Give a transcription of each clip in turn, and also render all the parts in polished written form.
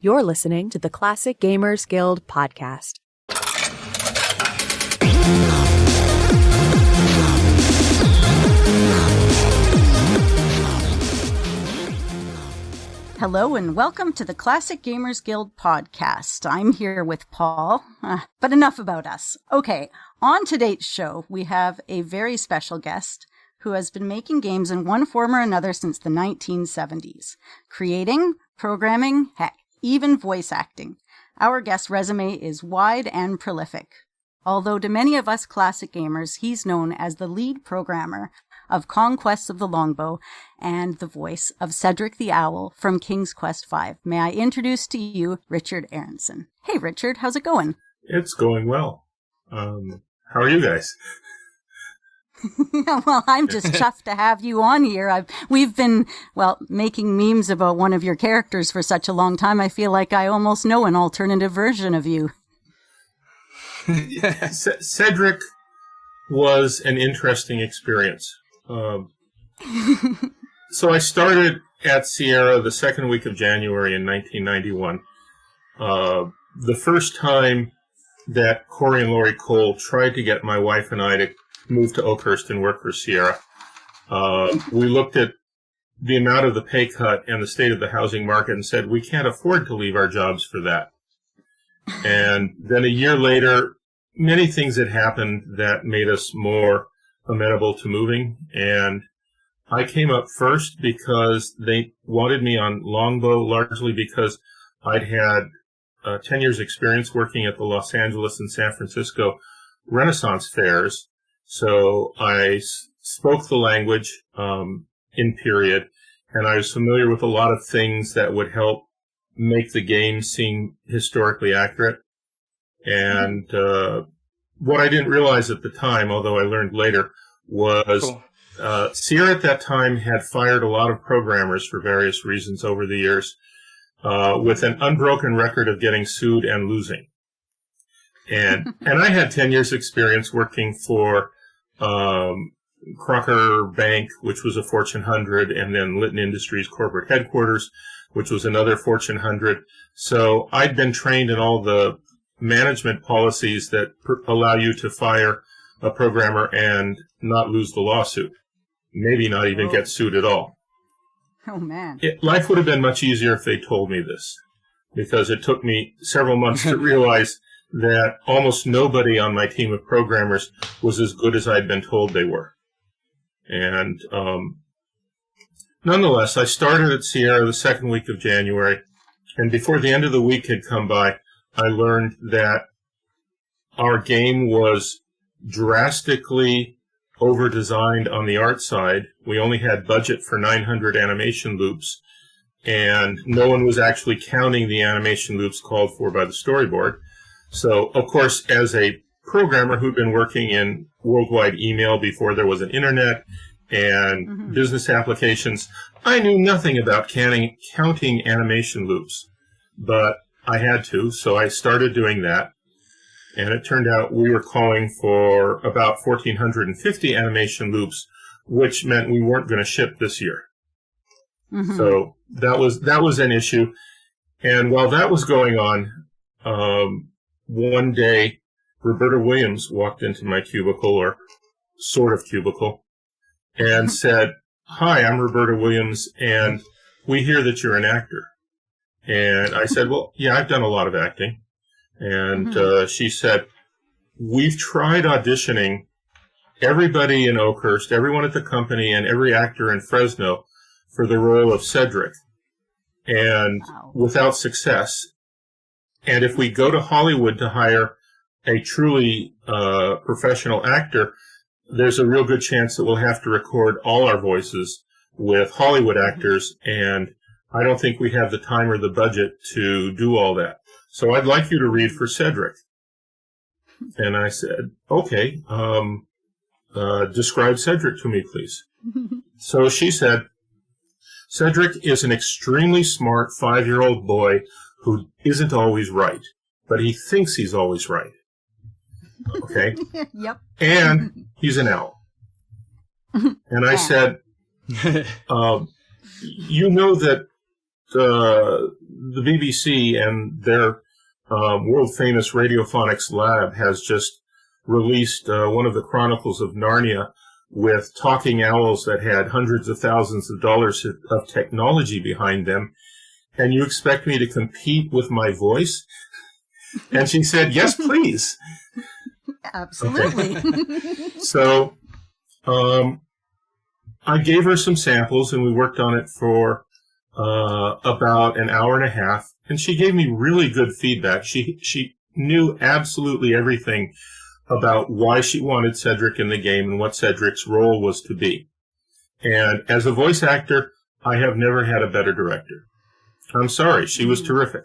You're listening to the Classic Gamers Guild podcast. Hello and welcome to the Classic Gamers Guild podcast. I'm here with Paul, but enough about us. Okay, on today's show, we have a very special guest who has been making games in one form or another since the 1970s. Creating, programming, heck, even voice acting. Our guest's resume is wide and prolific. Although to many of us classic gamers, he's known as the lead programmer of Conquests of the Longbow and the voice of Cedric the Owl from King's Quest V. May I introduce to you Richard Aronson. Hey Richard, how's it going? It's going well. How are you guys? Well, I'm just chuffed to have you on here. We've been, making memes about one of your characters for such a long time, I feel like I almost know an alternative version of you. Yeah, Cedric was an interesting experience. So I started at Sierra the second week of January in 1991. The first time that Corey and Lori Cole tried to get my wife and I to move to Oakhurst and work for Sierra, we looked at the amount of the pay cut and the state of the housing market and said, we can't afford to leave our jobs for that. And then a year later, many things had happened that made us more amenable to moving. And I came up first because they wanted me on Longbow, largely because I'd had 10 years experience working at the Los Angeles and San Francisco Renaissance fairs. So I spoke the language in period, and I was familiar with a lot of things that would help make the game seem historically accurate. And what I didn't realize at the time, although I learned later, was Sierra at that time had fired a lot of programmers for various reasons over the years, with an unbroken record of getting sued and losing. And I had 10 years experience working for Crocker Bank, which was a Fortune 100, and then Litton Industries corporate headquarters, which was another Fortune 100. So I'd been trained in all the management policies that allow you to fire a programmer and not lose the lawsuit, maybe not even get sued at all. Oh, man. Life would have been much easier if they told me this, because it took me several months to realize that almost nobody on my team of programmers was as good as I'd been told they were. And nonetheless, I started at Sierra the second week of January, and before the end of the week had come by, I learned that our game was drastically over-designed on the art side. We only had budget for 900 animation loops, and no one was actually counting the animation loops called for by the storyboard. So, of course, as a programmer who'd been working in worldwide email before there was an internet and business applications, I knew nothing about counting animation loops. But I had to, so I started doing that. And it turned out we were calling for about 1,450 animation loops, which meant we weren't going to ship this year. So that was an issue. And while that was going on, one day, Roberta Williams walked into my cubicle, or sort of cubicle, and said, "Hi, I'm Roberta Williams, and we hear that you're an actor." And I said, "Well, yeah, I've done a lot of acting." And she said, "We've tried auditioning everybody in Oakhurst, everyone at the company, and every actor in Fresno for the role of Cedric, and without success. And if we go to Hollywood to hire a truly professional actor, there's a real good chance that we'll have to record all our voices with Hollywood actors, and I don't think we have the time or the budget to do all that. So I'd like you to read for Cedric." And I said, "Okay, describe Cedric to me, please." So she said, "Cedric is an extremely smart 5-year-old boy who isn't always right, but he thinks he's always right." Okay? Yep. And he's an owl. And I said, "You know that the BBC and their world-famous radiophonics lab has just released one of the Chronicles of Narnia with talking owls that had hundreds of thousands of dollars of technology behind them. And you expect me to compete with my voice? And she said, yes, please. Absolutely. Okay. So I gave her some samples, and we worked on it for about an hour and a half. And she gave me really good feedback. She knew absolutely everything about why she wanted Cedric in the game and what Cedric's role was to be. And as a voice actor, I have never had a better director. I'm sorry, she was terrific.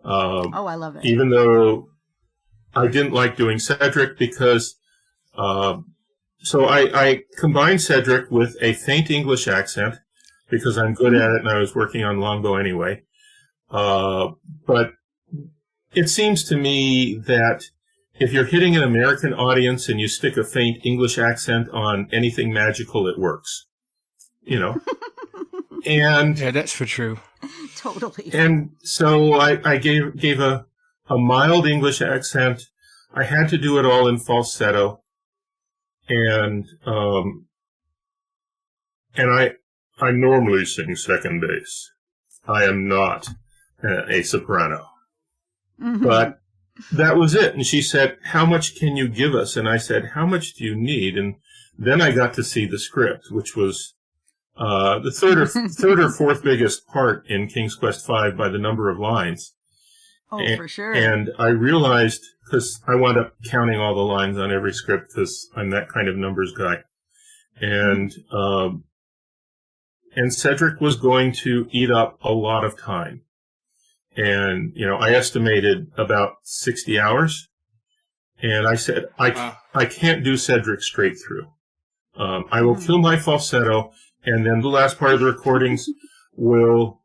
I love it. Even though I didn't like doing Cedric because, so I combined Cedric with a faint English accent because I'm good at it and I was working on Longbow anyway. But it seems to me that if you're hitting an American audience and you stick a faint English accent on anything magical, it works. You know? And yeah, that's for true. Totally. And so I gave a mild English accent. I had to do it all in falsetto. And I normally sing second bass. I am not a soprano. Mm-hmm. But that was it. And she said, how much can you give us? And I said, how much do you need? And then I got to see the script, which was the third or fourth biggest part in King's Quest V by the number of lines. Oh, for sure. And I realized, because I wound up counting all the lines on every script because I'm that kind of numbers guy. And Cedric was going to eat up a lot of time. And, you know, I estimated about 60 hours. And I said, I can't do Cedric straight through. I will kill my falsetto, and then the last part of the recordings will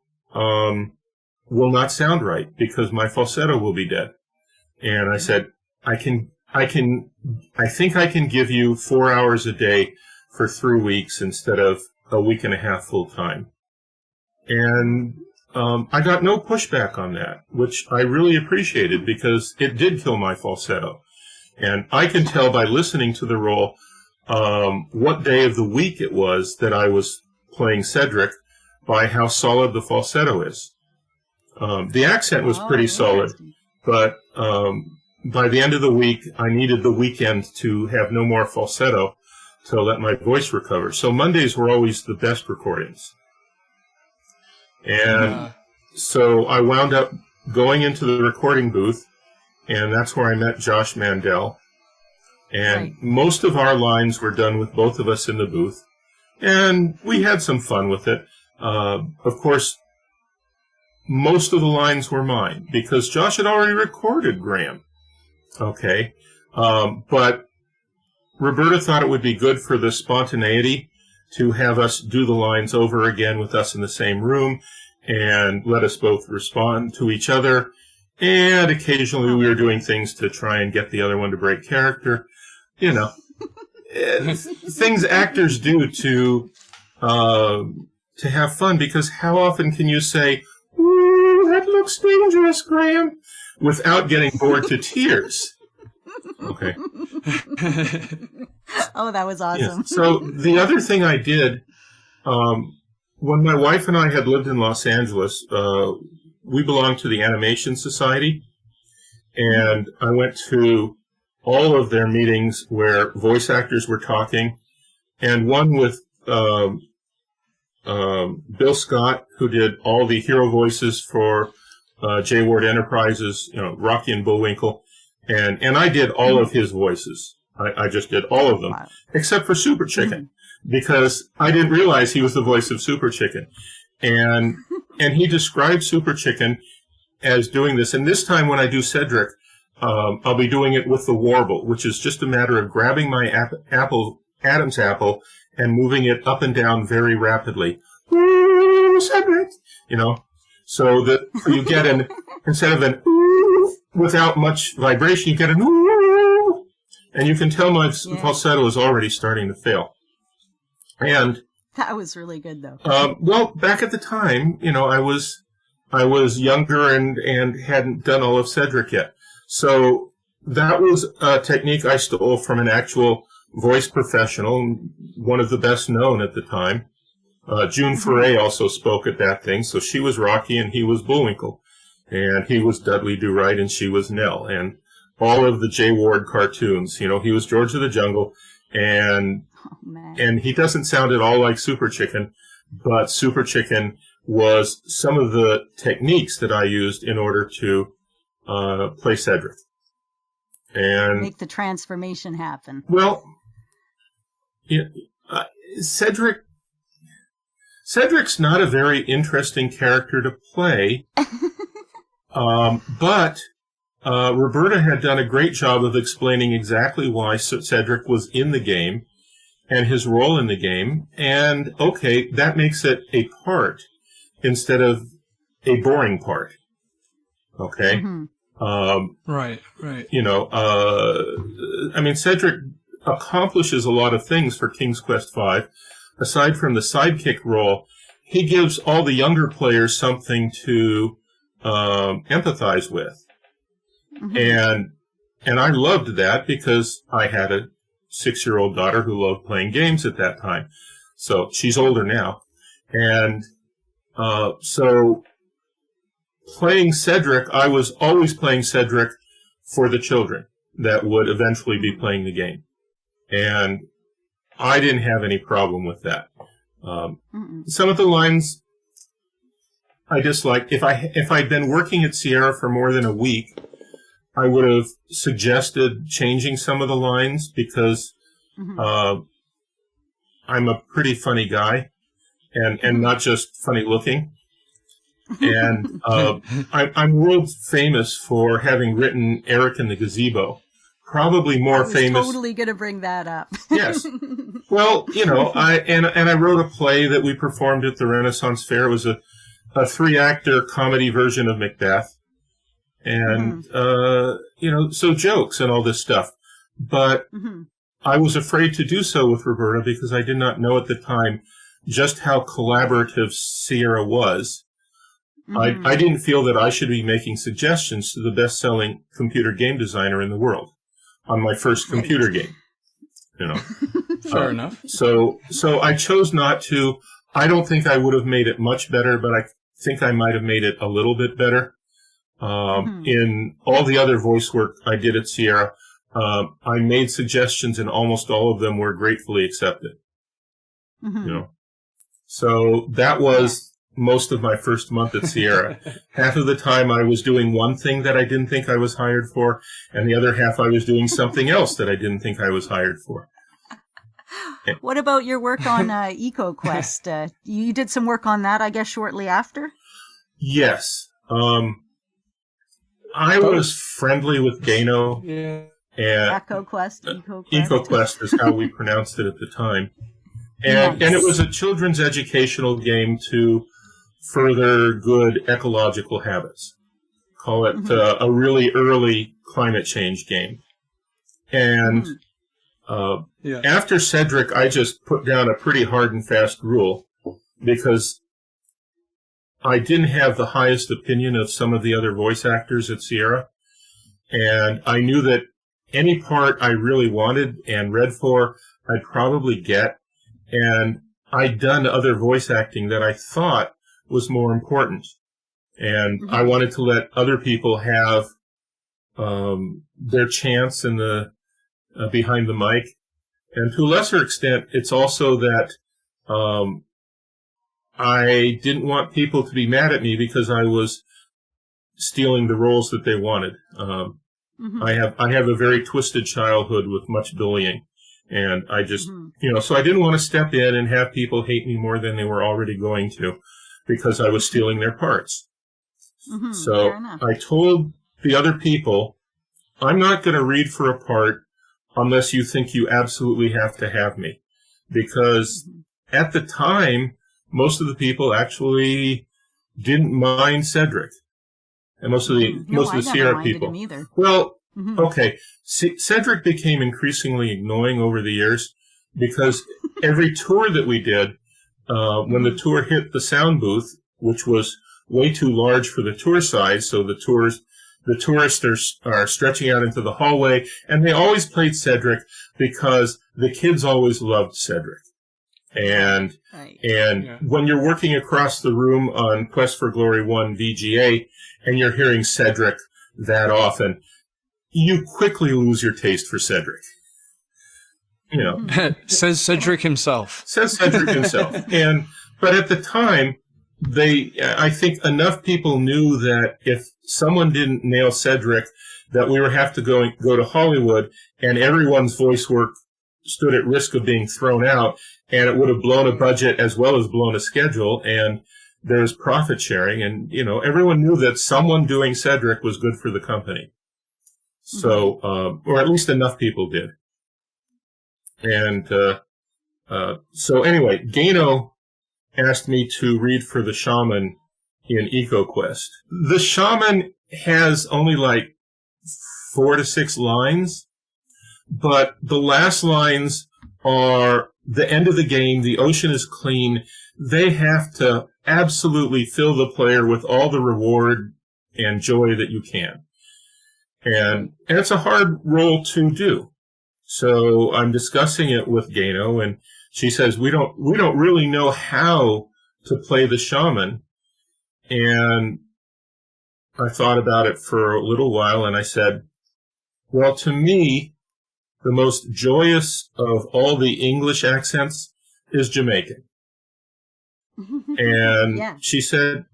not sound right because my falsetto will be dead. And I said, I think I can give you 4 hours a day for 3 weeks instead of a week and a half full time. And I got no pushback on that, which I really appreciated because it did kill my falsetto. And I can tell by listening to the role what day of the week it was that I was playing Cedric by how solid the falsetto is. The accent was pretty solid, but by the end of the week, I needed the weekend to have no more falsetto to let my voice recover. So Mondays were always the best recordings. And so I wound up going into the recording booth, and that's where I met Josh Mandel. And most of our lines were done with both of us in the booth, and we had some fun with it. Of course, most of the lines were mine, because Josh had already recorded Graham. Okay. But Roberta thought it would be good for the spontaneity to have us do the lines over again with us in the same room and let us both respond to each other. And occasionally we were doing things to try and get the other one to break character. You know, things actors do to have fun, because how often can you say, "Ooh, that looks dangerous, Graham," without getting bored to tears? Okay. Oh, that was awesome. Yeah. So the other thing I did, when my wife and I had lived in Los Angeles, we belonged to the Animation Society, and I went to all of their meetings where voice actors were talking, and one with Bill Scott, who did all the hero voices for J. Ward Enterprises, you know, Rocky and Bullwinkle, and I did all of his voices. I just did all of them, except for Super Chicken, because I didn't realize he was the voice of Super Chicken. And he described Super Chicken as doing this. And this time when I do Cedric, I'll be doing it with the warble, which is just a matter of grabbing my Adam's apple and moving it up and down very rapidly. Ooh, Cedric! You know, so that you get an, instead of an ooh, without much vibration, you get an ooh, and you can tell my falsetto is already starting to fail. And that was really good, though. well, back at the time, you know, I was I was younger and hadn't done all of Cedric yet. So that was a technique I stole from an actual voice professional, one of the best known at the time. June Foray also spoke at that thing, so she was Rocky and he was Bullwinkle. And he was Dudley Do-Right and she was Nell. And all of the Jay Ward cartoons, he was George of the Jungle, and he doesn't sound at all like Super Chicken, but Super Chicken was some of the techniques that I used in order to play Cedric. And make the transformation happen. Well, Cedric's not a very interesting character to play, but Roberta had done a great job of explaining exactly why Cedric was in the game and his role in the game, and okay, that makes it a part instead of a boring part. Okay? Right. Cedric accomplishes a lot of things for King's Quest V. Aside from the sidekick role, he gives all the younger players something to empathize with. And I loved that because I had a 6-year-old daughter who loved playing games at that time. So she's older now. And so playing Cedric, I was always playing Cedric for the children that would eventually be playing the game. And I didn't have any problem with that. Some of the lines I disliked. If I'd been working at Sierra for more than a week, I would have suggested changing some of the lines because I'm a pretty funny guy and not just funny looking. And I'm world famous for having written Eric and the Gazebo. Probably more famous. I was totally going to bring that up. Yes. Well, I wrote a play that we performed at the Renaissance Fair. It was a 3-actor comedy version of Macbeth. And, so jokes and all this stuff. But I was afraid to do so with Roberta because I did not know at the time just how collaborative Sierra was. I didn't feel that I should be making suggestions to the best-selling computer game designer in the world on my first computer game. Fair enough. So I chose not to. I don't think I would have made it much better, but I think I might have made it a little bit better. In all the other voice work I did at Sierra, I made suggestions and almost all of them were gratefully accepted. So that was most of my first month at Sierra. Half of the time I was doing one thing that I didn't think I was hired for, and the other half I was doing something else that I didn't think I was hired for. What about your work on EcoQuest? You did some work on that, I guess, shortly after? Yes. I was friendly with Gano. Yeah. And EcoQuest is how we pronounced it at the time. And it was a children's educational game to further good ecological habits. Call it a really early climate change game. And after Cedric, I just put down a pretty hard and fast rule because I didn't have the highest opinion of some of the other voice actors at Sierra. And I knew that any part I really wanted and read for, I'd probably get. And I'd done other voice acting that I thought was more important. And I wanted to let other people have their chance in the behind the mic. And to a lesser extent, it's also that I didn't want people to be mad at me because I was stealing the roles that they wanted. I have a very twisted childhood with much bullying. And I just, so I didn't want to step in and have people hate me more than they were already going to because I was stealing their parts. So I told the other people, I'm not going to read for a part unless you think you absolutely have to have me. Because at the time, most of the people actually didn't mind Cedric. And most of the Sierra people. Well, okay. Cedric became increasingly annoying over the years because every tour that we did, when the tour hit the sound booth, which was way too large for the tour size, so the tourists are stretching out into the hallway, and they always played Cedric because the kids always loved Cedric. And when you're working across the room on Quest for Glory 1 VGA, and you're hearing Cedric that often, you quickly lose your taste for Cedric. You know, says Cedric himself. Says Cedric himself. But at the time, I think enough people knew that if someone didn't nail Cedric, that we would have to go to Hollywood, and everyone's voice work stood at risk of being thrown out, and it would have blown a budget as well as blown a schedule, and there's profit sharing, and, you know, everyone knew that someone doing Cedric was good for the company. So, or at least enough people did. And so anyway, Gano asked me to read for the shaman in EcoQuest. The shaman has only like 4 to 6 lines, but the last lines are the end of the game, the ocean is clean. They have to absolutely fill the player with all the reward and joy that you can. And it's a hard role to do. So I'm discussing it with Gano, and she says, we don't really know how to play the shaman. And I thought about it for a little while, and I said, well, to me, the most joyous of all the English accents is Jamaican. And she said,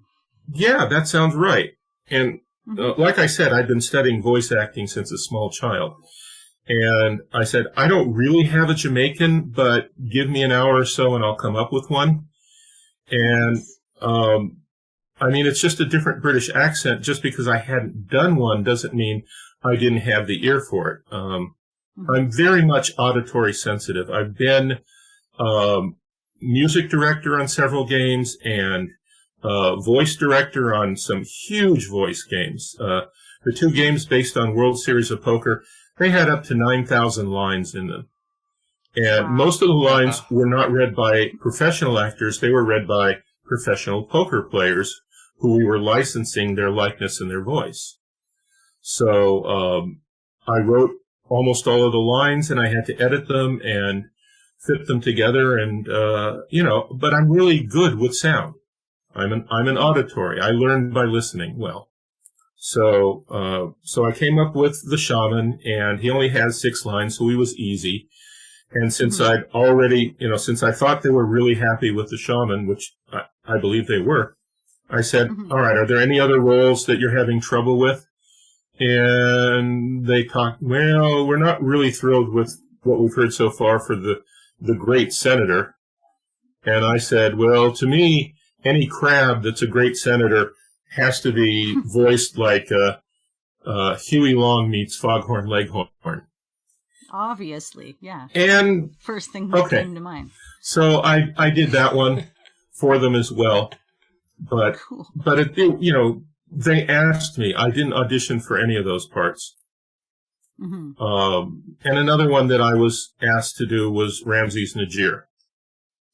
yeah, that sounds right. And like I said, I've been studying voice acting since a small child. And I said, I don't really have a Jamaican, but give me an hour or so and I'll come up with one. And, I mean, it's just a different British accent. Just because I hadn't done one doesn't mean I didn't have the ear for it. I'm very much auditory sensitive. I've been music director on several games and voice director on some huge voice games. The 2 games based on World Series of Poker, they had up to 9,000 lines in them. And most of the lines were not read by professional actors. They were read by professional poker players who we were licensing their likeness and their voice. So I wrote almost all of the lines, and I had to edit them and fit them together. And, you know, but I'm really good with sound. I'm an auditory. I learned by listening well. So I came up with the shaman, and he only has 6 lines, so he was easy. And since I'd already, you know, since I thought they were really happy with the shaman, which I believe they were, I said, all right, are there any other roles that you're having trouble with? And they talked, well, we're not really thrilled with what we've heard so far for the great senator. And I said, well, to me, any crab that's a great senator has to be voiced like Huey Long meets Foghorn Leghorn. Obviously, yeah. And first thing that came to mind. So I did that one for them as well. But cool. But it, you know, they asked me. I didn't audition for any of those parts. And another one that I was asked to do was Ramses Najir.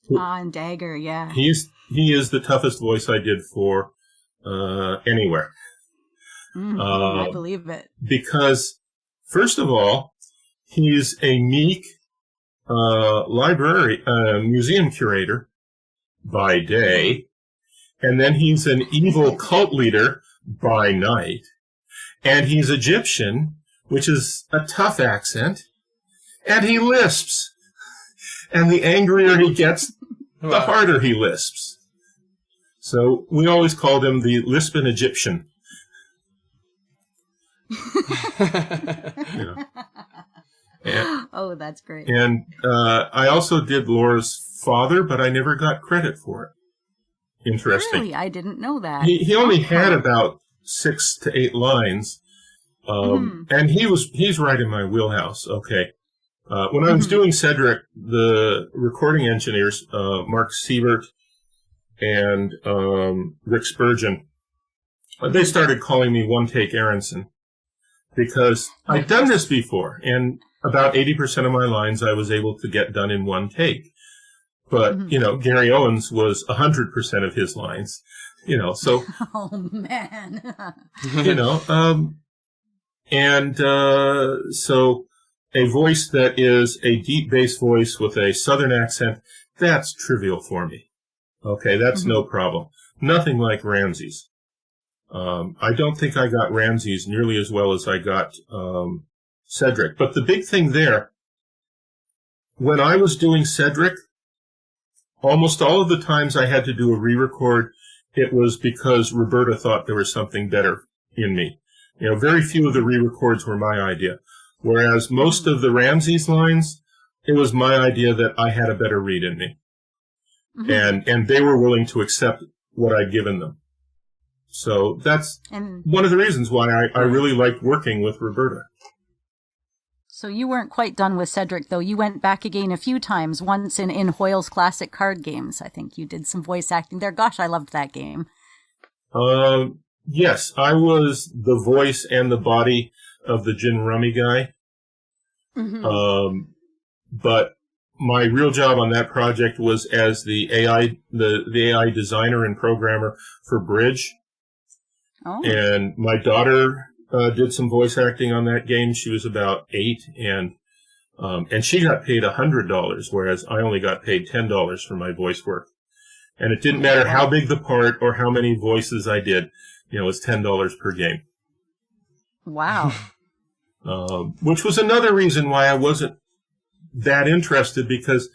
And Dagger, yeah. He is the toughest voice I did for anywhere. I believe it. Because, first of all, he's a meek museum curator by day, and then he's an evil cult leader by night, and he's Egyptian, which is a tough accent, and he lisps. And the angrier he gets, the harder he lisps. So we always called him the Lisping Egyptian. Oh, that's great. And I also did Laura's father, but I never got credit for it. Interesting. Really? I didn't know that. He only had about 6 to 8 lines. And he's right in my wheelhouse. Okay. When I was doing Cedric, the recording engineers, Mark Siebert and Rick Spurgeon, they started calling me One Take Aronson because I'd done this before, and about 80% of my lines I was able to get done in one take. But, you know, Gary Owens was 100% of his lines. So, Oh, man. So a voice that is a deep bass voice with a southern accent, that's trivial for me. Okay, that's no problem. Nothing like Ramsey's. I don't think I got Ramsey's nearly as well as I got Cedric. But the big thing there, when I was doing Cedric, almost all of the times I had to do a re-record, it was because Roberta thought there was something better in me. Very few of the re-records were my idea. Whereas most of the Ramsey's lines, it was my idea that I had a better read in me. And they were willing to accept what I'd given them. So that's one of the reasons why I really liked working with Roberta. So you weren't quite done with Cedric, though. You went back again a few times, once in Hoyle's classic card games. I think you did some voice acting there. Gosh, I loved that game. Yes, I was the voice and the body of the gin rummy guy. But my real job on that project was as the AI designer and programmer for Bridge. Oh. And my daughter did some voice acting on that game. She was about 8, and she got paid $100, whereas I only got paid $10 for my voice work. And it didn't matter how big the part or how many voices I did. It was $10 per game. Wow. Which was another reason why I wasn't that interested, because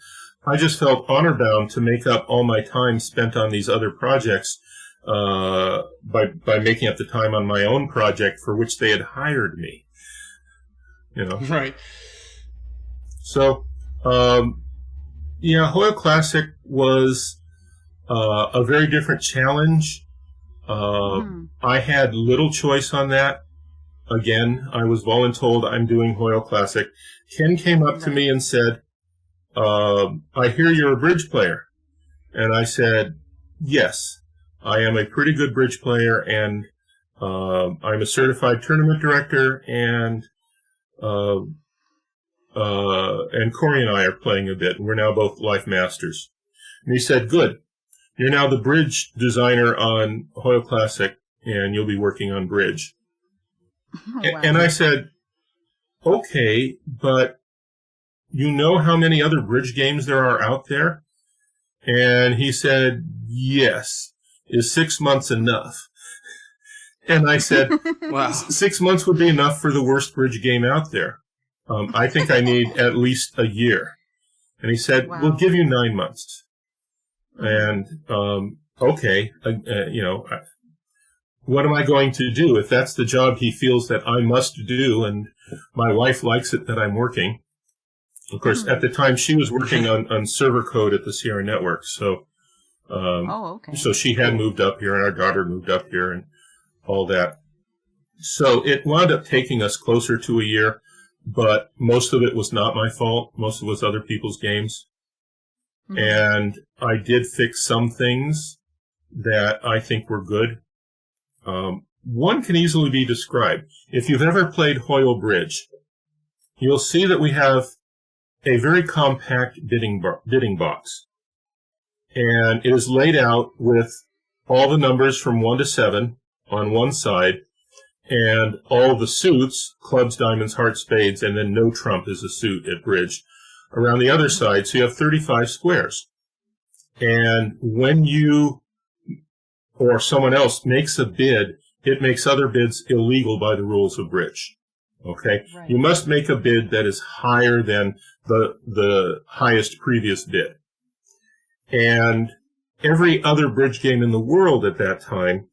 I just felt honor-bound to make up all my time spent on these other projects by making up the time on my own project for which they had hired me. Right. So, Hoyle Classic was a very different challenge. I had little choice on that. Again, I was voluntold I'm doing Hoyle Classic. Ken came up to me and said, I hear you're a bridge player. And I said, yes, I am a pretty good bridge player, and I'm a certified tournament director, and Corey and I are playing a bit. We're now both life masters. And he said, good. You're now the bridge designer on Hoyle Classic, and you'll be working on Bridge. Oh, wow. And I said, okay, but you know how many other bridge games there are out there? And he said, yes. Is 6 months enough? And I said, Wow. 6 months would be enough for the worst bridge game out there. I think I need at least a year. And he said, wow. We'll give you 9 months. And, okay, what am I going to do if that's the job he feels that I must do, and my wife likes it that I'm working? Of course, at the time, she was working on server code at the Sierra Network, so okay. So she had moved up here, and our daughter moved up here, and all that. So it wound up taking us closer to a year, but most of it was not my fault. Most of it was other people's games. And I did fix some things that I think were good. One can easily be described. If you've ever played Hoyle Bridge, you'll see that we have a very compact bidding box. And it is laid out with all the numbers from 1 to 7 on one side, and all the suits, clubs, diamonds, hearts, spades, and then no trump is a suit at Bridge, around the other side. So you have 35 squares. And when you or someone else makes a bid, it makes other bids illegal by the rules of Bridge. Okay? Right. You must make a bid that is higher than the highest previous bid. And every other bridge game in the world at that time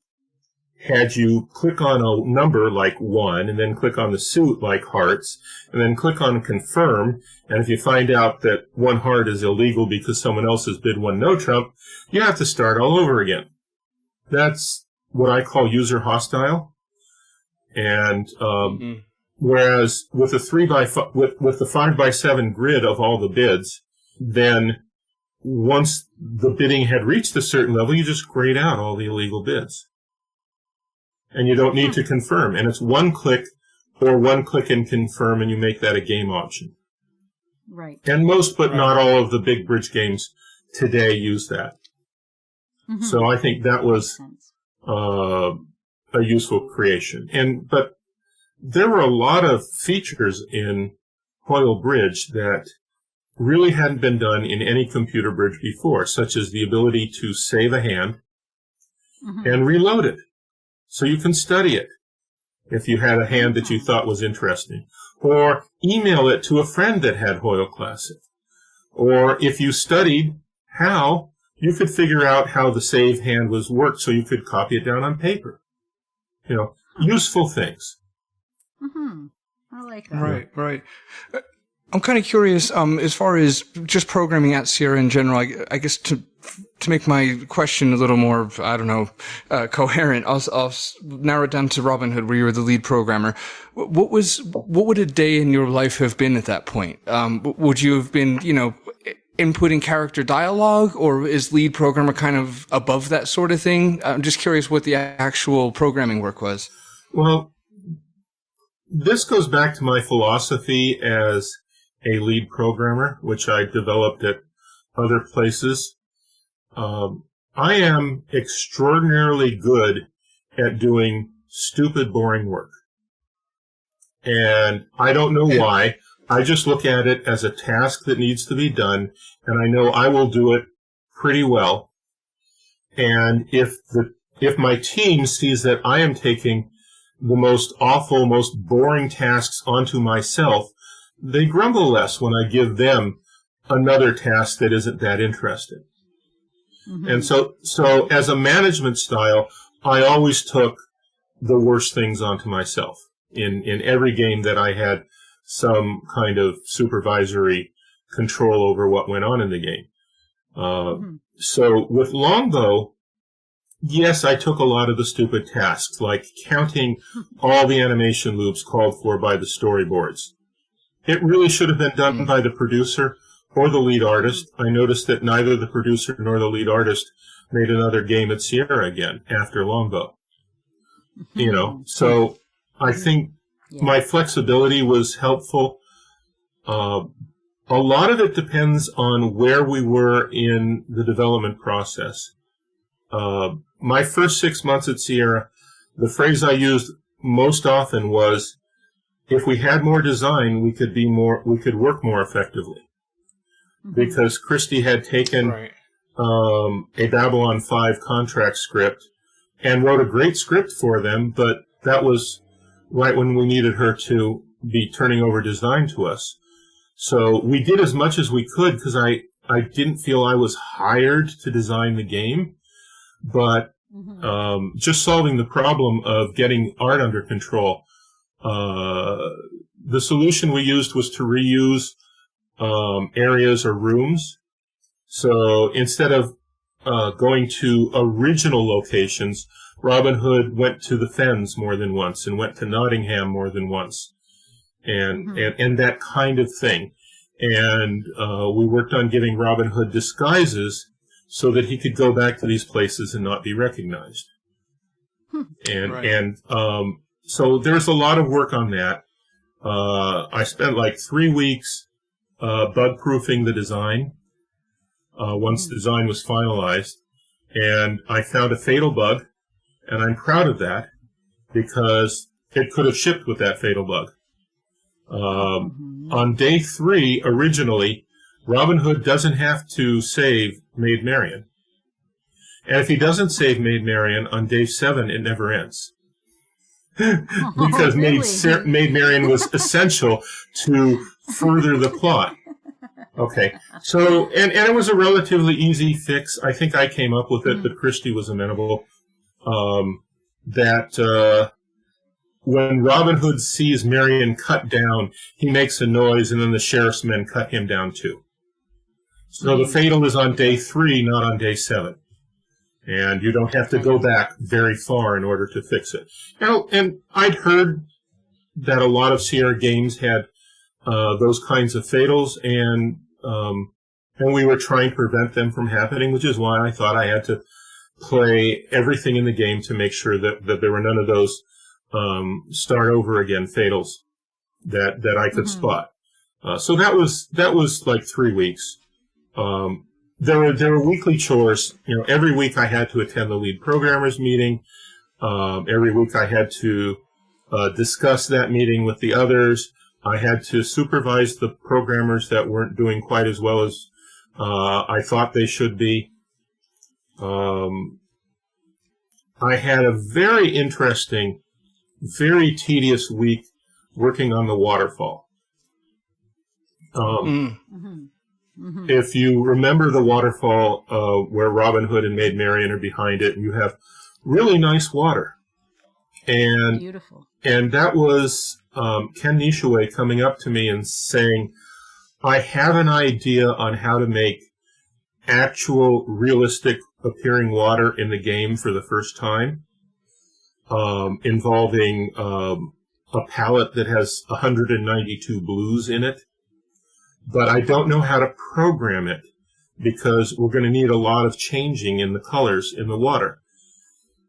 had you click on a number like 1, and then click on the suit like hearts, and then click on confirm, and if you find out that 1 heart is illegal because someone else has bid 1 no trump, you have to start all over again. That's what I call user hostile. And whereas with the with the 5x7 grid of all the bids, then once the bidding had reached a certain level, you just grayed out all the illegal bids. And you don't need to confirm. And it's 1 click or 1 click and confirm, and you make that a game option. Right. And most, but not all of the big bridge games today use that. So I think that was a useful creation. But there were a lot of features in Hoyle Bridge that really hadn't been done in any computer bridge before, such as the ability to save a hand and reload it, so you can study it if you had a hand that you thought was interesting, or email it to a friend that had Hoyle Classic, or if you studied how, you could figure out how the save hand was worked, so you could copy it down on paper. Useful things. I like that. Right. I'm kind of curious, as far as just programming at Sierra in general, I guess to make my question a little more, coherent, I'll narrow it down to Robin Hood, where you were the lead programmer. What would a day in your life have been at that point? Would you have been, inputting character dialogue, or is lead programmer kind of above that sort of thing? I'm just curious what the actual programming work was. Well, this goes back to my philosophy as a lead programmer, which I developed at other places. I am extraordinarily good at doing stupid, boring work. And I don't know why. I just look at it as a task that needs to be done, and I know I will do it pretty well. And if my team sees that I am taking the most awful, most boring tasks onto myself, they grumble less when I give them another task that isn't that interesting. And so as a management style, I always took the worst things onto myself in every game that I had some kind of supervisory control over what went on in the game. So with Longbow, yes, I took a lot of the stupid tasks, like counting all the animation loops called for by the storyboards. It really should have been done by the producer or the lead artist. I noticed that neither the producer nor the lead artist made another game at Sierra again after Longbow. So I think my flexibility was helpful. A lot of it depends on where we were in the development process. My first 6 months at Sierra, the phrase I used most often was, if we had more design, we could work more effectively. Because Christy had taken a Babylon 5 contract script and wrote a great script for them, but that was right when we needed her to be turning over design to us. So we did as much as we could, because I didn't feel I was hired to design the game, but just solving the problem of getting art under control. The solution we used was to reuse areas or rooms. So instead of going to original locations, Robin Hood went to the Fens more than once and went to Nottingham more than once, and that kind of thing. And we worked on giving Robin Hood disguises so that he could go back to these places and not be recognized. So there's a lot of work on that. I spent like 3 weeks bug-proofing the design once the design was finalized, and I found a fatal bug, and I'm proud of that because it could have shipped with that fatal bug. On day 3, originally, Robin Hood doesn't have to save Maid Marian. And if he doesn't save Maid Marian, on day 7, it never ends. Because Maid Marian was essential to further the plot. Okay, so, and it was a relatively easy fix. I think I came up with it, but Christy was amenable. When Robin Hood sees Marian cut down, he makes a noise, and then the sheriff's men cut him down too. So the fatal is on day 3, not on day 7. And you don't have to go back very far in order to fix it. And I'd heard that a lot of Sierra games had those kinds of fatals, and we were trying to prevent them from happening, which is why I thought I had to play everything in the game to make sure that there were none of those start over again fatals that I could spot. So that was like 3 weeks. there were weekly chores. Every week I had to attend the lead programmers meeting. Every week I had to discuss that meeting with the others. I had to supervise the programmers that weren't doing quite as well as I thought they should be. I had a very interesting, very tedious week working on the waterfall. If you remember the waterfall where Robin Hood and Maid Marian are behind it, you have really nice water. And beautiful. And that was Ken Nishaway coming up to me and saying, I have an idea on how to make actual realistic appearing water in the game for the first time, involving a palette that has 192 blues in it. But I don't know how to program it because we're going to need a lot of changing in the colors in the water.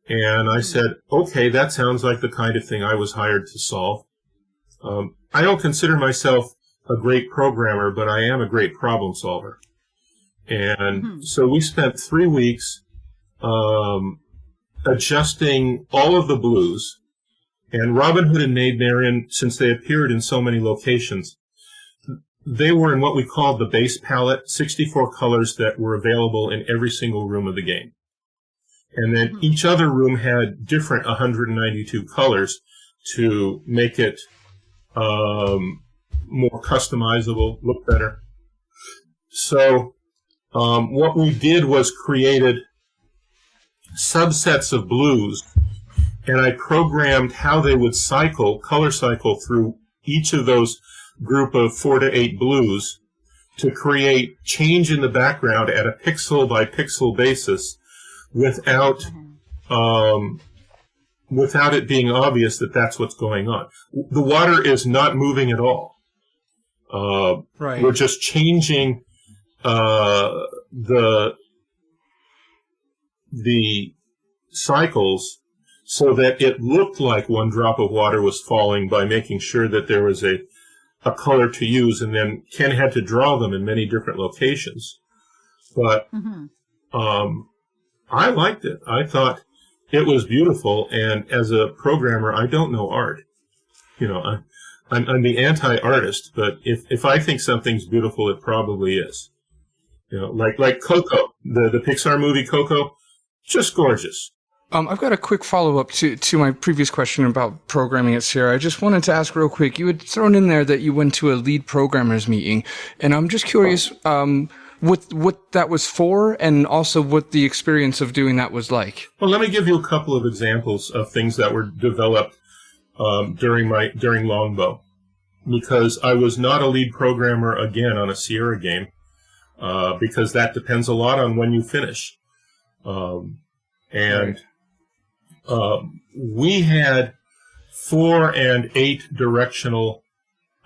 And I said, okay, that sounds like the kind of thing I was hired to solve. I don't consider myself a great programmer, but I am a great problem solver. And so we spent 3 weeks adjusting all of the blues. And Robin Hood and Maid Marian, since they appeared in so many locations, they were in what we called the base palette, 64 colors that were available in every single room of the game. And then each other room had different 192 colors to make it more customizable, look better. So what we did was created subsets of blues, and I programmed how they would color cycle through each of those group of 4 to 8 blues to create change in the background at a pixel by pixel basis without it being obvious that that's what's going on. The water is not moving at all. Right. We're just changing the cycles so that it looked like one drop of water was falling by making sure that there was a color to use, and then Ken had to draw them in many different locations. But I liked it. I thought it was beautiful, and as a programmer, I don't know art. I'm the anti-artist, but if I think something's beautiful, it probably is. Like Coco, the Pixar movie Coco, just gorgeous. I've got a quick follow-up to my previous question about programming at Sierra. I just wanted to ask real quick, you had thrown in there that you went to a lead programmers meeting, and I'm just curious what that was for and also what the experience of doing that was like. Well, let me give you a couple of examples of things that were developed during Longbow, because I was not a lead programmer again on a Sierra game, because that depends a lot on when you finish. We had 4 and 8 directional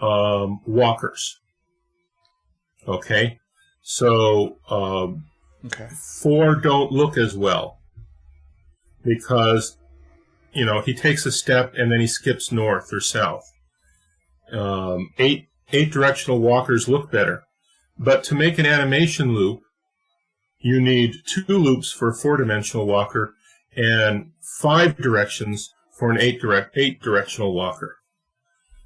walkers. Okay, so 4 don't look as well because he takes a step and then he skips north or south. 8 directional walkers look better, but to make an animation loop, you need 2 loops for a 4-dimensional walker and 5 directions for an 8-directional walker.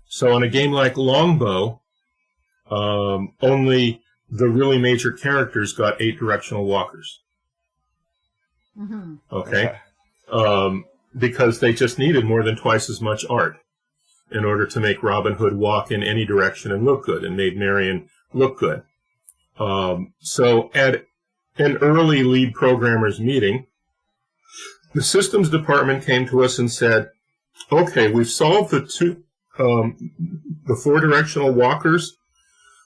So in a game like Longbow, only the really major characters got 8-directional walkers. Okay. Because they just needed more than twice as much art in order to make Robin Hood walk in any direction and look good, and Maid Marian look good. So at an early lead programmers meeting, the systems department came to us and said, okay, we've solved the 4-directional walkers.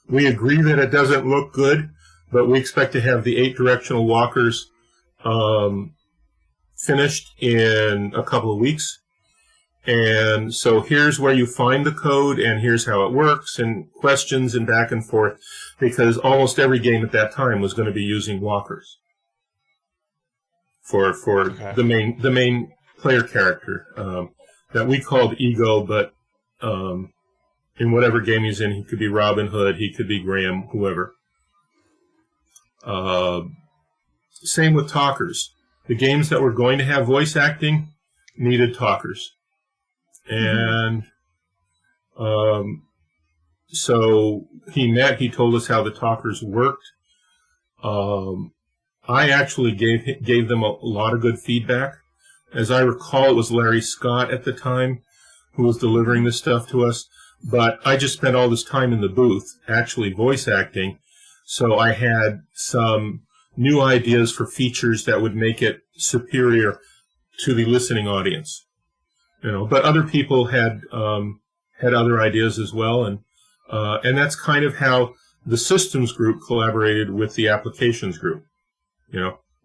We agree that it doesn't look good, but we expect to have the 8-directional walkers finished in a couple of weeks. And so here's where you find the code, and here's how it works, and questions and back and forth, because almost every game at that time was going to be using walkers for the main player character that we called Ego, but in whatever game he's in, he could be Robin Hood, he could be Graham, whoever. Same with talkers. The games that were going to have voice acting needed talkers. And so he told us how the talkers worked. I actually gave them a lot of good feedback. As I recall, it was Larry Scott at the time who was delivering this stuff to us. But I just spent all this time in the booth actually voice acting. So I had some new ideas for features that would make it superior to the listening audience. But other people had other ideas as well, and that's kind of how the systems group collaborated with the applications group.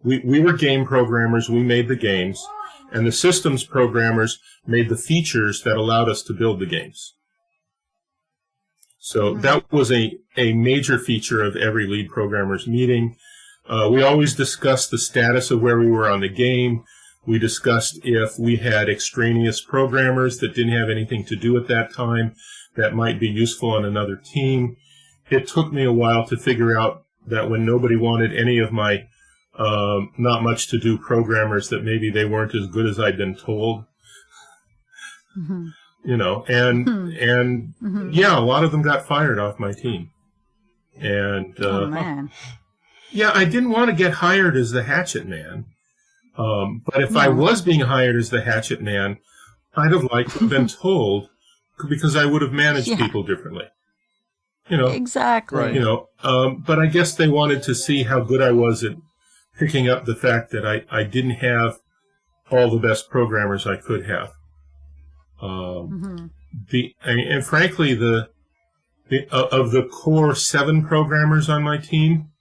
We were game programmers, we made the games, and the systems programmers made the features that allowed us to build the games. So that was a major feature of every lead programmers meeting. We always discussed the status of where we were on the game. We discussed if we had extraneous programmers that didn't have anything to do at that time that might be useful on another team. It took me a while to figure out that when nobody wanted any of my not much to do programmers, that maybe they weren't as good as I'd been told. Yeah, a lot of them got fired off my team. And oh man. Yeah, I didn't want to get hired as the hatchet man. But if I was being hired as the hatchet man, I'd have liked to have been told, because I would have managed people differently. Exactly. But I guess they wanted to see how good I was at picking up the fact that I didn't have all the best programmers I could have. And frankly, of the core 7 programmers on my team,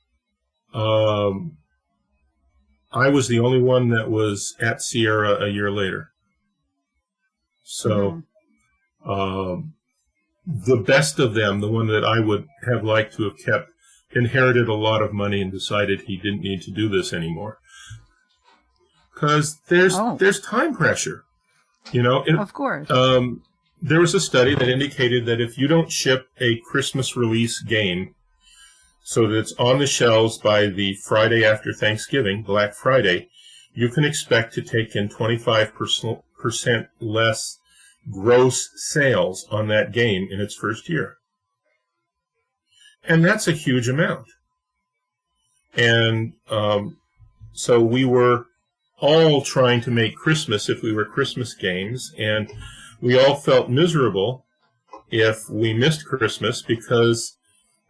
I was the only one that was at Sierra a year later. So the best of them, the one that I would have liked to have kept, inherited a lot of money and decided he didn't need to do this anymore. Because there's time pressure. Of course. There was a study that indicated that if you don't ship a Christmas release game so that it's on the shelves by the Friday after Thanksgiving, Black Friday, you can expect to take in 25% less gross sales on that game in its first year. And that's a huge amount. And so we were all trying to make Christmas if we were Christmas games, and we all felt miserable if we missed Christmas, because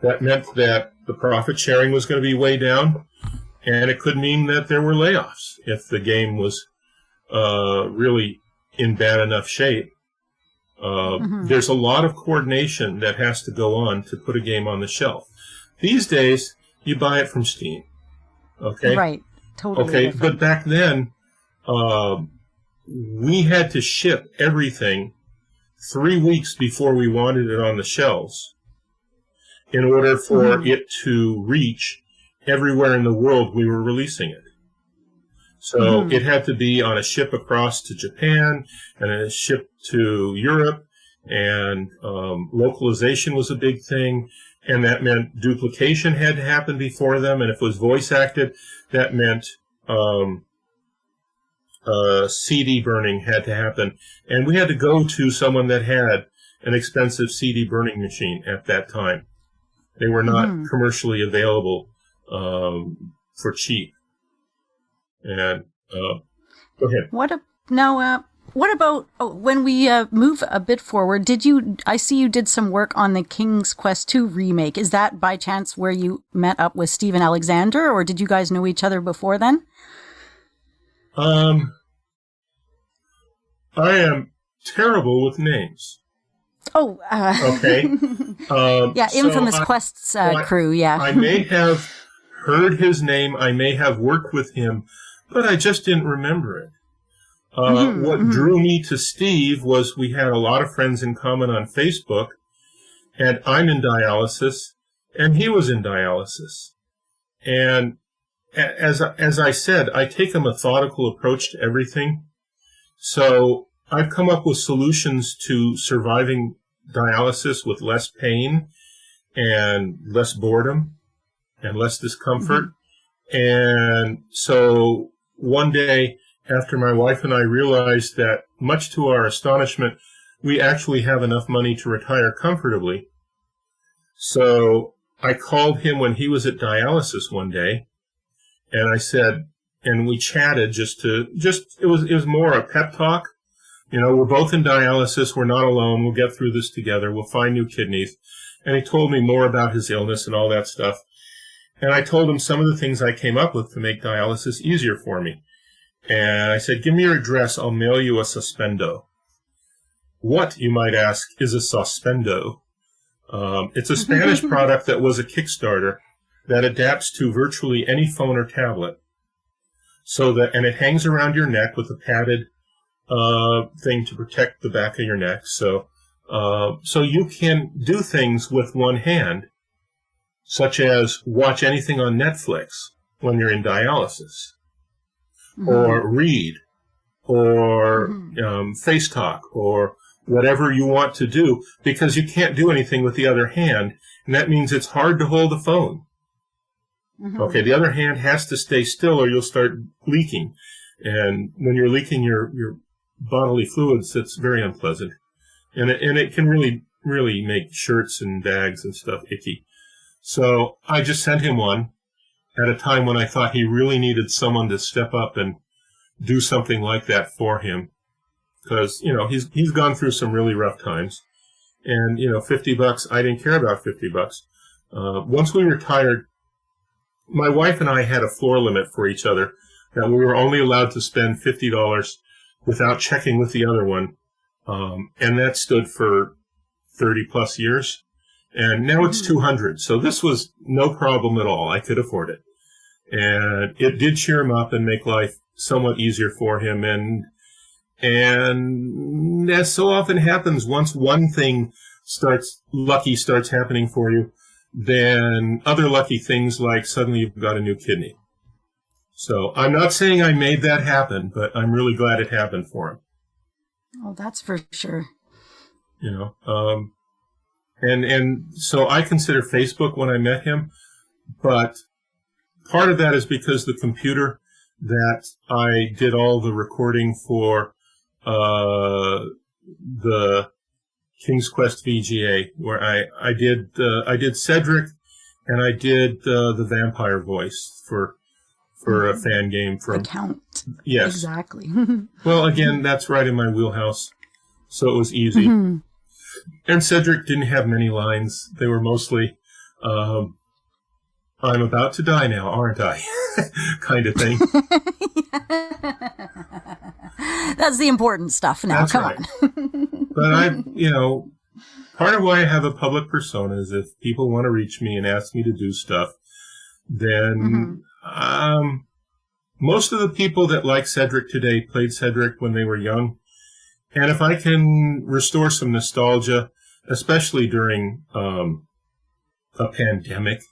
that meant that the profit sharing was going to be way down, and it could mean that there were layoffs if the game was really in bad enough shape. There's a lot of coordination that has to go on to put a game on the shelf. These days, you buy it from Steam. Okay? Right. Totally. Okay, different. but back then, we had to ship everything 3 weeks before we wanted it on the shelves in order for it to reach everywhere in the world we were releasing it. So it had to be on a ship across to Japan and a ship to Europe, and localization was a big thing, and that meant duplication had to happen before them, and if it was voice acted, that meant CD burning had to happen, and we had to go to someone that had an expensive CD burning machine at that time. They were not commercially available for cheap. And go ahead. What about when we move a bit forward? I see you did some work on the King's Quest II remake. Is that by chance where you met up with Stephen Alexander, or did you guys know each other before then? I am terrible with names. Oh, okay. Yeah, Infamous Quest's crew, yeah. I may have heard his name, I may have worked with him, but I just didn't remember it. What drew me to Steve was we had a lot of friends in common on Facebook, and I'm in dialysis, and he was in dialysis. And as I said, I take a methodical approach to everything. So I've come up with solutions to surviving dialysis with less pain and less boredom. and less discomfort. And so one day, after my wife and I realized that, much to our astonishment, we actually have enough money to retire comfortably. So I called him when he was at dialysis one day, and I said, and we chatted it was more a pep talk. You know, we're both in dialysis. We're not alone. We'll get through this together. We'll find new kidneys. And he told me more about his illness and all that stuff. And I told him some of the things I came up with to make dialysis easier for me. And I said, give me your address. I'll mail you a suspendo. What, you might ask, is a suspendo? It's a Spanish product that was a Kickstarter that adapts to virtually any phone or tablet. And it hangs around your neck with a padded thing to protect the back of your neck. So you can do things with one hand, such as watch anything on Netflix when you're in dialysis, or read, or face talk, or whatever you want to do, because you can't do anything with the other hand, and that means it's hard to hold the phone. Okay, the other hand has to stay still or you'll start leaking. And when you're leaking your bodily fluids, it's very unpleasant. And it can really make shirts and bags and stuff icky. So I just sent him one at a time when I thought he really needed someone to step up and do something like that for him. Because, you know, he's gone through some really rough times. And, you know, $50, I didn't care about $50. Once we retired, my wife and I had a floor limit for each other that we were only allowed to spend $50 without checking with the other one. And that stood for 30 plus years. And now it's 200. So this was no problem at all. I could afford it. And it did cheer him up and make life somewhat easier for him. And as so often happens, once one thing starts happening for you, then other lucky things, like suddenly you've got a new kidney. So I'm not saying I made that happen, but I'm really glad it happened for him. Oh, that's for sure. You know, and so I consider Facebook when I met him, but part of that is because the computer that I did all the recording for the King's Quest VGA, where I did Cedric, and I did the vampire voice for a fan game from Account. Yes, exactly. Well, again, that's right in my wheelhouse, so it was easy. And Cedric didn't have many lines; they were mostly "I'm about to die now, aren't I?" kind of thing. That's the important stuff now. That's Come right. on. But part of why I have a public persona is if people want to reach me and ask me to do stuff, then most of the people that like Cedric today played Cedric when they were young. And if I can restore some nostalgia, especially during a pandemic,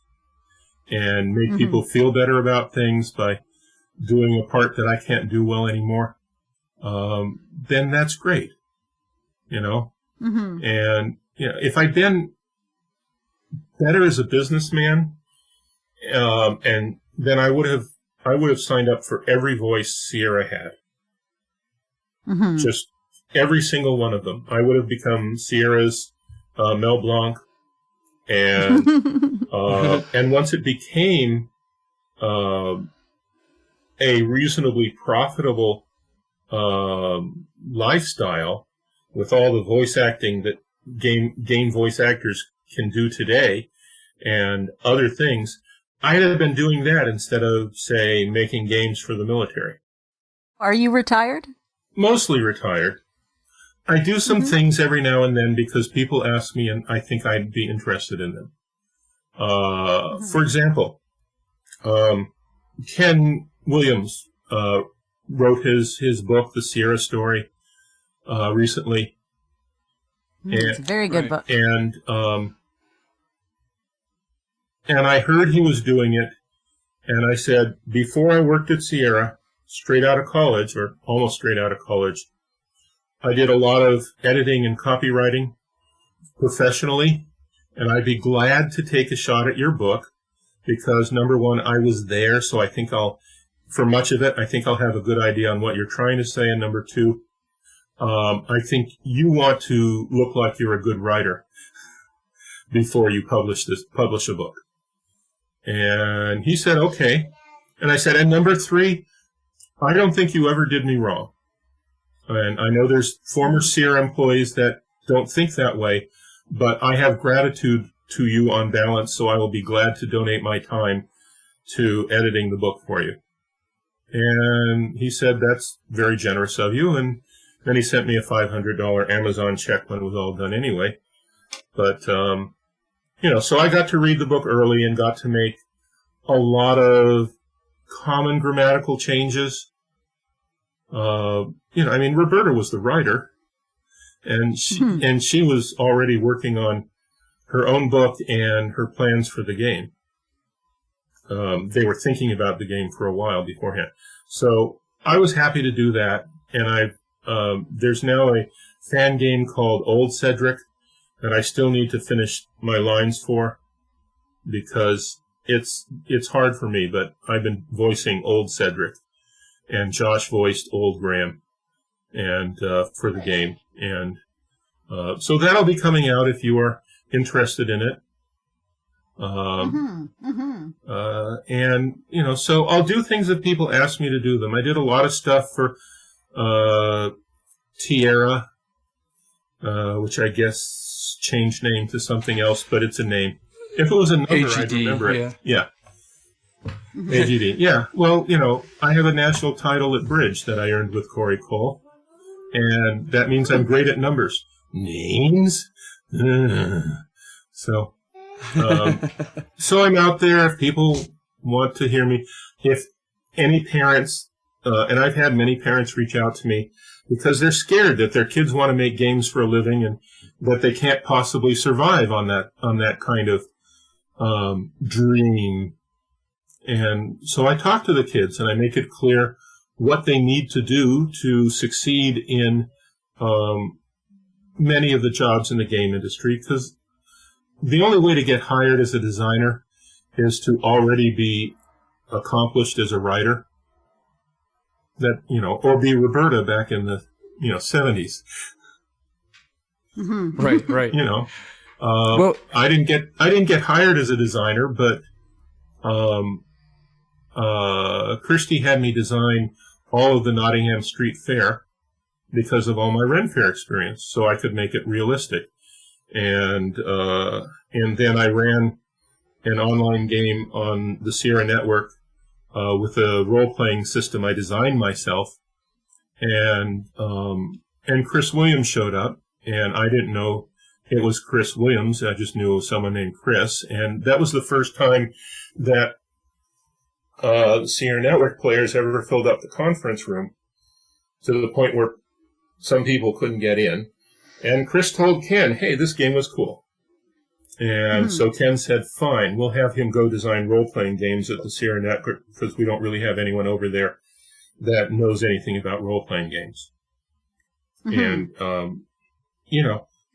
and make people feel better about things by doing a part that I can't do well anymore, then that's great, you know? And, you know, if I'd been better as a businessman, and then I would have signed up for every voice Sierra had. Just every single one of them. I would have become Sierra's Mel Blanc, and and once it became a reasonably profitable lifestyle with all the voice acting that game voice actors can do today and other things, I'd have been doing that instead of, say, making games for the military. Are you retired? Mostly retired. I do some things every now and then because people ask me and I think I'd be interested in them. For example, Ken Williams wrote his book, The Sierra Story, recently. It's a very good book. And I heard he was doing it, and I said, before I worked at Sierra, straight out of college, or almost straight out of college, I did a lot of editing and copywriting professionally, and I'd be glad to take a shot at your book, because, number one, I was there, so I think for much of it, I think I'll have a good idea on what you're trying to say. And number two, I think you want to look like you're a good writer before you publish a book. And he said, okay. And I said, and number three, I don't think you ever did me wrong. And I know there's former Sierra employees that don't think that way, but I have gratitude to you on balance, so I will be glad to donate my time to editing the book for you. And he said, that's very generous of you. And then he sent me a $500 Amazon check when it was all done anyway. But, so I got to read the book early and got to make a lot of common grammatical changes. Roberta was the writer, and she was already working on her own book and her plans for the game. They were thinking about the game for a while beforehand. So I was happy to do that, and there's now a fan game called Old Cedric that I still need to finish my lines for, because it's hard for me, but I've been voicing Old Cedric, and Josh voiced Old Graham, and for the game. And so that'll be coming out if you are interested in it. So I'll do things if people ask me to do them. I did a lot of stuff for Tierra, which I guess changed name to something else, but it's a name. If it was a number, AGD, I'd remember it. Yeah. AGD. Yeah. Well, I have a national title at Bridge that I earned with Corey Cole, and that means I'm great at numbers. Names? So I'm out there if people want to hear me. If any parents, and I've had many parents reach out to me because they're scared that their kids want to make games for a living and that they can't possibly survive on that kind of dream. And so I talk to the kids and I make it clear what they need to do to succeed in many of the jobs in the game industry, because the only way to get hired as a designer is to already be accomplished as a writer. Or be Roberta back in the 70s. Mm-hmm. Right. Well, I didn't get hired as a designer, but Christie had me design all of the Nottingham Street Fair because of all my Ren Fair experience, so I could make it realistic. And then I ran an online game on the Sierra Network with a role-playing system I designed myself, and Chris Williams showed up, and I didn't know it was Chris Williams. I just knew someone named Chris, and that was the first time that the Sierra Network players ever filled up the conference room to the point where some people couldn't get in. And Chris told Ken, hey, this game was cool. And so Ken said, fine, we'll have him go design role-playing games at the Sierra Network because we don't really have anyone over there that knows anything about role-playing games. And,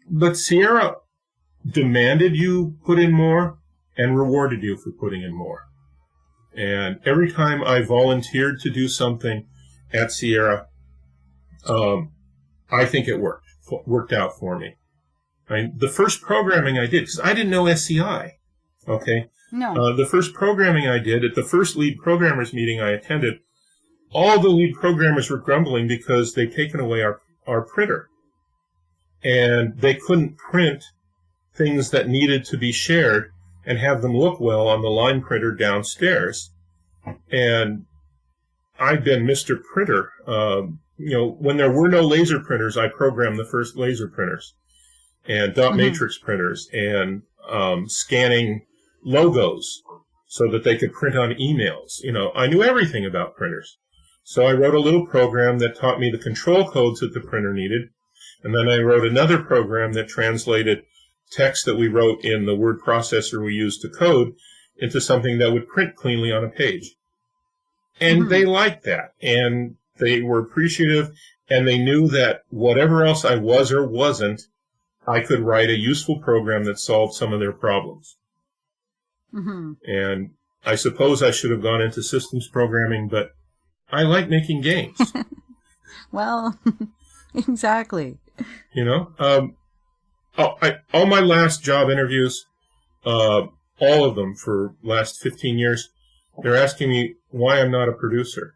but Sierra demanded you put in more and rewarded you for putting in more. And every time I volunteered to do something at Sierra, I think it worked out for me. The first programming I did, because I didn't know SCI, okay? No. The first programming I did, at the first lead programmers meeting I attended, all the lead programmers were grumbling because they'd taken away our printer. And they couldn't print things that needed to be shared and have them look well on the line printer downstairs. And I've been Mr. Printer. When there were no laser printers, I programmed the first laser printers and dot matrix printers and scanning logos so that they could print on emails. I knew everything about printers. So I wrote a little program that taught me the control codes that the printer needed. And then I wrote another program that translated text that we wrote in the word processor we used to code into something that would print cleanly on a page. And they liked that. And they were appreciative. And they knew that whatever else I was or wasn't, I could write a useful program that solved some of their problems. And I suppose I should have gone into systems programming, but I like making games. Well, exactly. You know, all my last job interviews, all of them for last 15 years, they're asking me why I'm not a producer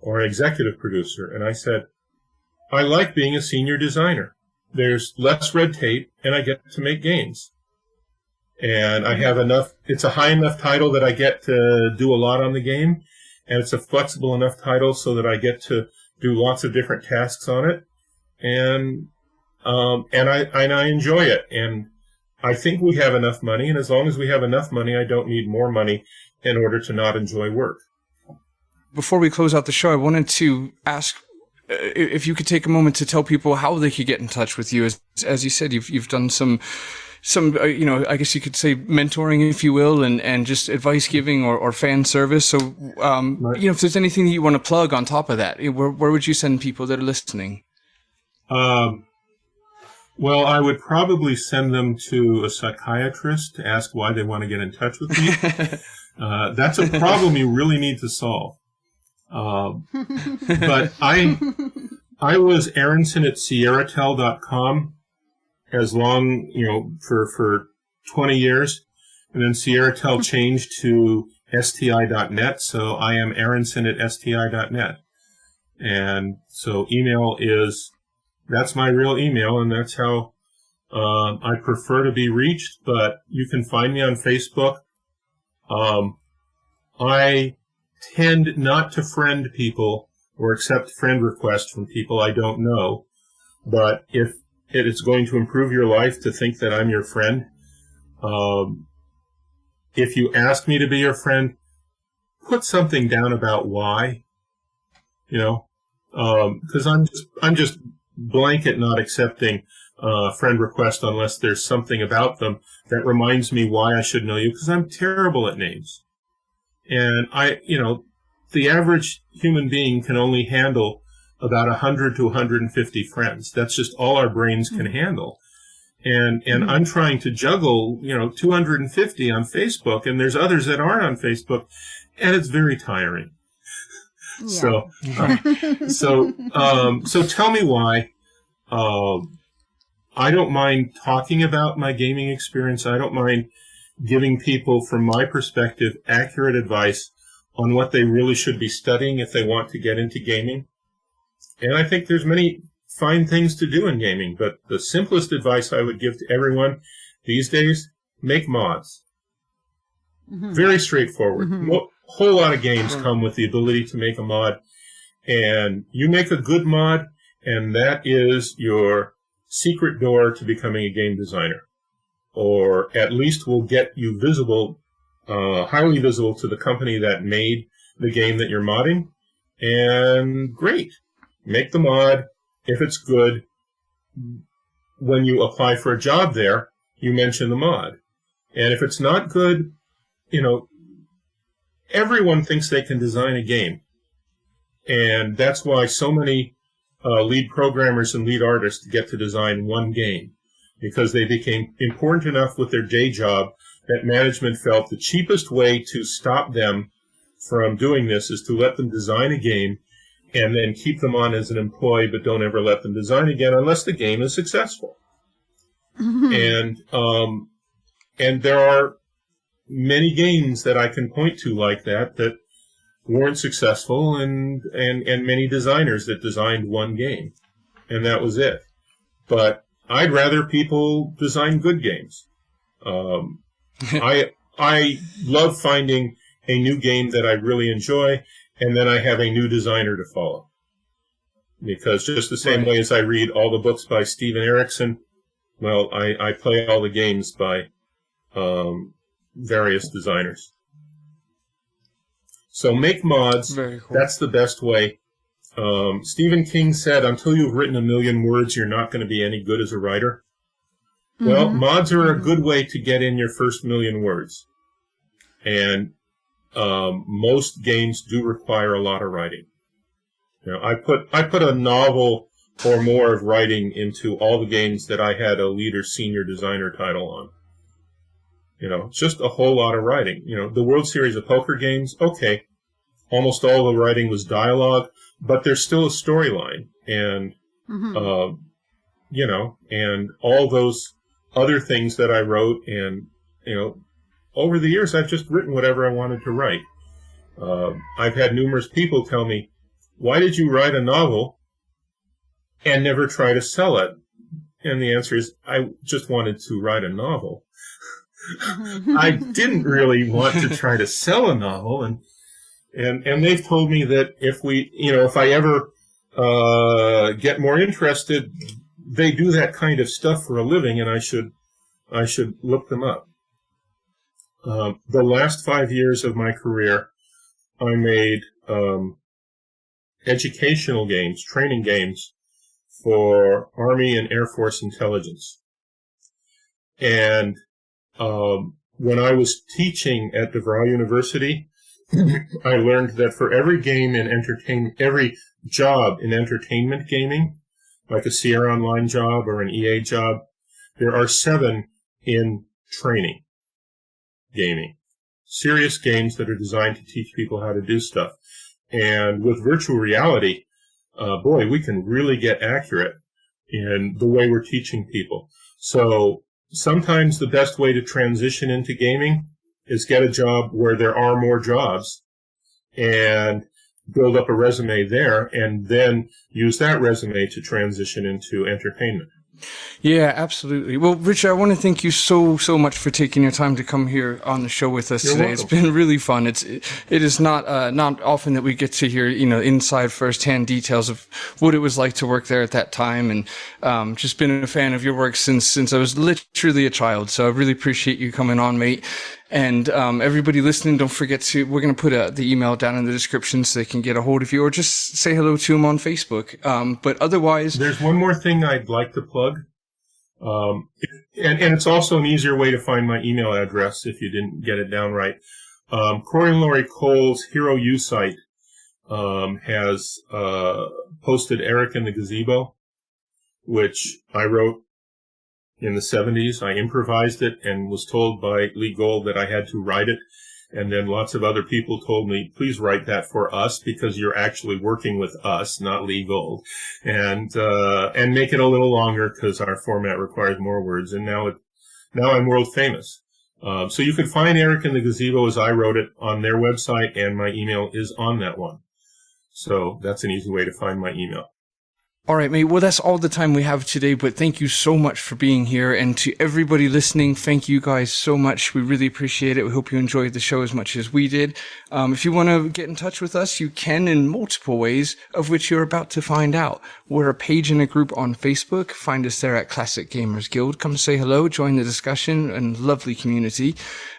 or an executive producer. And I said, I like being a senior designer. There's less red tape, and I get to make games. And I have enough, it's a high enough title that I get to do a lot on the game, and it's a flexible enough title so that I get to do lots of different tasks on it. And I enjoy it. And I think we have enough money, and as long as we have enough money, I don't need more money in order to not enjoy work. Before we close out the show, I wanted to ask if you could take a moment to tell people how they could get in touch with you. As you said, you've done some you know, I guess you could say mentoring, if you will, and just advice giving or fan service. So, Right. you know, if there's anything that you want to plug on top of that, where would you send people that are listening? Well, I would probably send them to a psychiatrist to ask why they want to get in touch with me. That's a problem you really need to solve. But I was Aronson at SierraTel.com as long, you know, for 20 years. And then SierraTel changed to STI.net. So I am Aronson at STI.net. And so that's my real email, and that's how I prefer to be reached. But you can find me on Facebook. I tend not to friend people or accept friend requests from people I don't know. But if it is going to improve your life to think that I'm your friend, if you ask me to be your friend, put something down about why, you know, because I'm just blanket not accepting friend request unless there's something about them that reminds me why I should know you, because I'm terrible at names. And the average human being can only handle about 100 to 150 friends. That's just all our brains can handle. And I'm trying to juggle, 250 on Facebook, and there's others that aren't on Facebook, and it's very tiring. Yeah. So tell me why. I don't mind talking about my gaming experience. I don't mind giving people, from my perspective, accurate advice on what they really should be studying if they want to get into gaming. And I think there's many fine things to do in gaming, but the simplest advice I would give to everyone these days, make mods. Mm-hmm. Very straightforward. Mm-hmm. A whole lot of games come with the ability to make a mod, and you make a good mod, and that is your secret door to becoming a game designer, or at least will get you visible, highly visible to the company that made the game that you're modding. And great, make the mod. If it's good, when you apply for a job there, you mention the mod. And if it's not good, everyone thinks they can design a game. And that's why so many lead programmers and lead artists get to design one game, because they became important enough with their day job that management felt the cheapest way to stop them from doing this is to let them design a game and then keep them on as an employee, but don't ever let them design again unless the game is successful. Mm-hmm. And there are many games that I can point to like that weren't successful, and many designers that designed one game, and that was it. But I'd rather people design good games. I love finding a new game that I really enjoy, and then I have a new designer to follow. Because just the same way as I read all the books by Steven Erikson, well, I play all the games by various designers. So make mods. Very cool. That's the best way. Stephen King said, until you've written 1 million words, you're not going to be any good as a writer. Mm-hmm. Well, mods are a good way to get in your first 1 million words. And most games do require a lot of writing. I put a novel or more of writing into all the games that I had a lead or senior designer title on. It's just a whole lot of writing. The World Series of Poker games, okay, almost all the writing was dialogue, but there's still a storyline. And, and all those other things that I wrote. And, over the years, I've just written whatever I wanted to write. I've had numerous people tell me, why did you write a novel and never try to sell it? And the answer is, I just wanted to write a novel. I didn't really want to try to sell a novel, and they've told me that if I ever get more interested, they do that kind of stuff for a living, and I should look them up. The last 5 years of my career, I made educational games, training games for Army and Air Force intelligence. And when I was teaching at DeVry University, I learned that for every game in every job in entertainment gaming, like a Sierra Online job or an EA job, there are 7 in training gaming. Serious games that are designed to teach people how to do stuff. And with virtual reality, we can really get accurate in the way we're teaching people. So sometimes the best way to transition into gaming is get a job where there are more jobs and build up a resume there, and then use that resume to transition into entertainment. Yeah, absolutely. Well, Richard, I want to thank you so much for taking your time to come here on the show with us today. Welcome. It's been really fun. It is not often that we get to hear, inside firsthand details of what it was like to work there at that time, and just been a fan of your work since I was literally a child. So I really appreciate you coming on, mate. And everybody listening, don't forget we're going to put the email down in the description so they can get a hold of you, or just say hello to him on Facebook. But otherwise, there's one more thing I'd like to plug. And it's also an easier way to find my email address if you didn't get it down right. Corey and Laurie Cole's Hero U site has posted Eric and the Gazebo, which I wrote in the 70s. I improvised it and was told by Lee Gold that I had to write it. And then lots of other people told me, please write that for us because you're actually working with us, not Lee Gold. And make it a little longer because our format requires more words. And now I'm world famous. So you can find Eric and the Gazebo as I wrote it on their website, and my email is on that one. So that's an easy way to find my email. All right, mate. Well, that's all the time we have today, but thank you so much for being here. And to everybody listening, thank you guys so much. We really appreciate it. We hope you enjoyed the show as much as we did. If you want to get in touch with us, you can in multiple ways, of which you're about to find out. We're a page and a group on Facebook. Find us there at Classic Gamers Guild. Come say hello, join the discussion, and lovely community.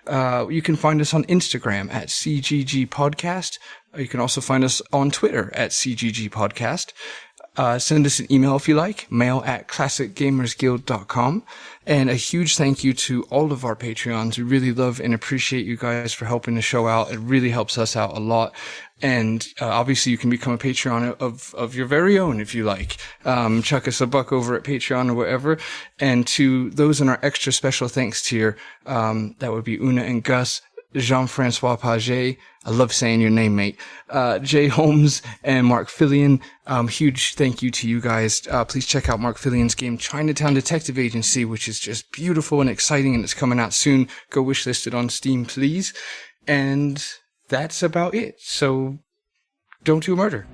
You can find us on Instagram at CGG Podcast. You can also find us on Twitter at CGG Podcast. Send us an email if you like, mail@classicgamersguild.com. And a huge thank you to all of our Patreons. We really love and appreciate you guys for helping the show out. It really helps us out a lot. And obviously you can become a Patreon of your very own if you like. Chuck us a buck over at Patreon or whatever. And to those in our extra special thanks tier, that would be Una and Gus, Jean-Francois Paget, I love saying your name, mate, Jay Holmes, and Mark Fillion. Huge thank you to you guys. Please check out Mark Fillion's game, Chinatown Detective Agency, which is just beautiful and exciting, and it's coming out soon. Go wishlist it on Steam, please. And that's about it. So don't do murder.